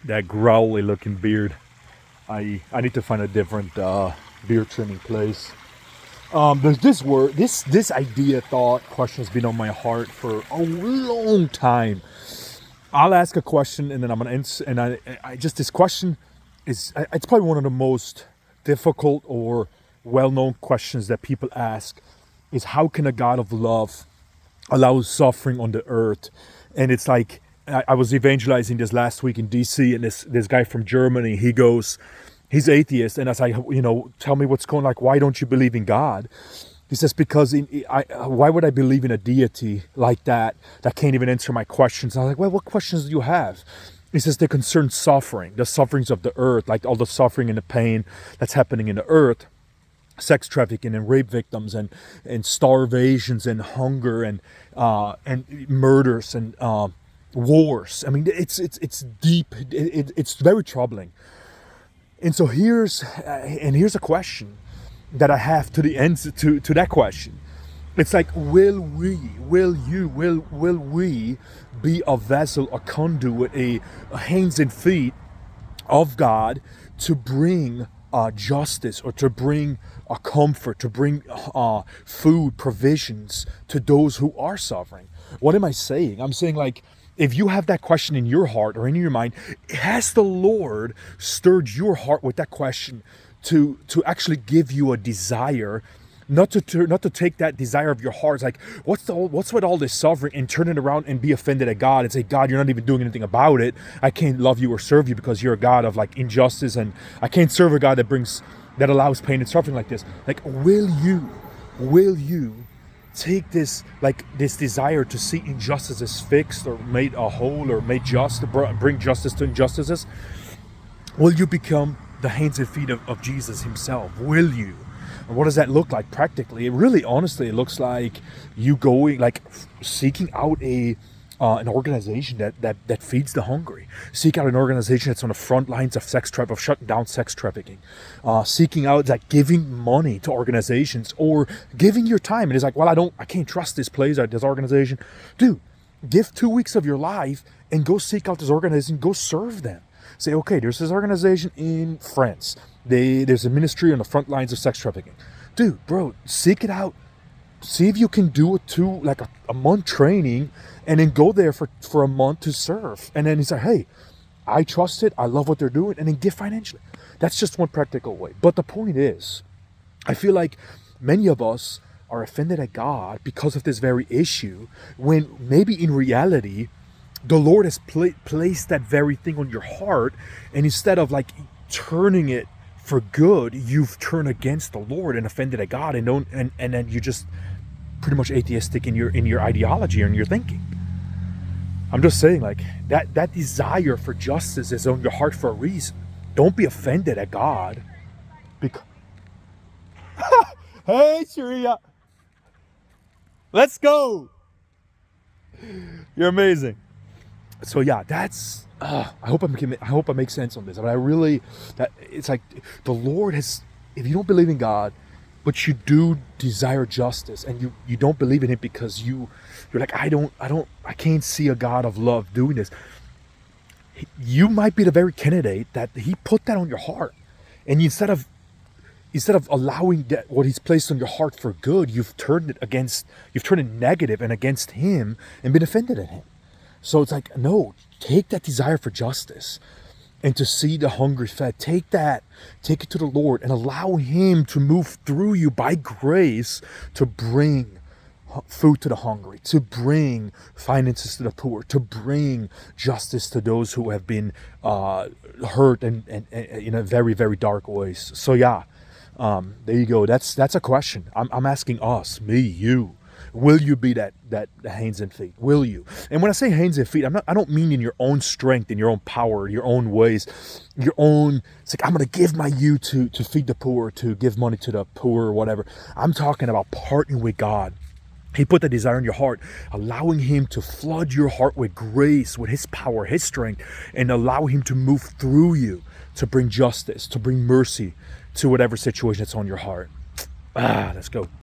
that growly looking beard. I need to find a different beard trimming place. There's this word, this idea, thought, question has been on my heart for a long time. I'll ask a question and then I'm gonna answer, and I just this question is it's probably one of the most difficult or well-known questions that people ask is how can a God of love allow suffering on the earth? And it's like I was evangelizing this last week in DC, and this guy from Germany, he goes, he's atheist, and I was like, tell me what's going on, like, why don't you believe in God? He says, because why would I believe in a deity like that can't even answer my questions? And I was like, well, what questions do you have? He says they concern suffering, the sufferings of the earth, like all the suffering and the pain that's happening in the earth, sex trafficking and rape victims and starvations and hunger and murders and wars. I mean, it's deep. It's very troubling. And so here's a question that I have to the end to that question. It's like, will we be a vessel, a conduit, a hands and feet of God to bring justice, or to bring comfort, to bring food, provisions to those who are suffering? What am I saying? I'm saying, like, if you have that question in your heart or in your mind, has the Lord stirred your heart with that question to actually give you a desire, not to take that desire of your heart, it's like, what's with all this suffering, and turn it around and be offended at God and say, God, you're not even doing anything about it. I can't love you or serve you because you're a God of like injustice, and I can't serve a God that allows pain and suffering like this. Like, will you take this desire to see injustices fixed or made a whole or made just, to bring justice to injustices? Will you become the hands and feet of Jesus himself? Will you? And what does that look like practically? It really, honestly, it looks like you going, like, seeking out an organization that feeds the hungry. Seek out an organization that's on the front lines of of shutting down sex trafficking. Seeking out, like, giving money to organizations, or giving your time. And it's like, well, I can't trust this place or this organization. Dude, give 2 weeks of your life and go seek out this organization. Go serve them. Say, okay, there's this organization in France. There's a ministry on the front lines of sex trafficking. Dude, bro, seek it out. See if you can do it too, like a month training, and then go there for a month to serve. And then he's like, hey, I trust it. I love what they're doing. And then give financially. That's just one practical way. But the point is, I feel like many of us are offended at God because of this very issue, when maybe in reality, the Lord has placed that very thing on your heart, and instead of like turning it for good, you've turned against the Lord and offended at God, and then you're just pretty much atheistic in your ideology or in your thinking. I'm just saying, like, that desire for justice is on your heart for a reason. Don't be offended at God because hey, Sharia, let's go. You're amazing. So yeah, that's I hope I make sense on this. But it's like the Lord has, if you don't believe in God, but you do desire justice, and you don't believe in it because you're like, I can't see a God of love doing this. You might be the very candidate that he put that on your heart, and instead of allowing that what he's placed on your heart for good, you've turned it negative and against him, and been offended at him. So it's like, no, take that desire for justice and to see the hungry fed. Take it to the Lord and allow him to move through you by grace to bring food to the hungry, to bring finances to the poor, to bring justice to those who have been hurt and in a very, very dark ways. So yeah, there you go. That's a question. I'm asking us, me, you. Will you be that hands and feet? Will you? And when I say hands and feet, I don't mean in your own strength, in your own power, your own ways, it's like, I'm going to give my you to feed the poor, to give money to the poor or whatever. I'm talking about partnering with God. He put the desire in your heart, allowing him to flood your heart with grace, with his power, his strength, and allow him to move through you to bring justice, to bring mercy to whatever situation that's on your heart. Let's go.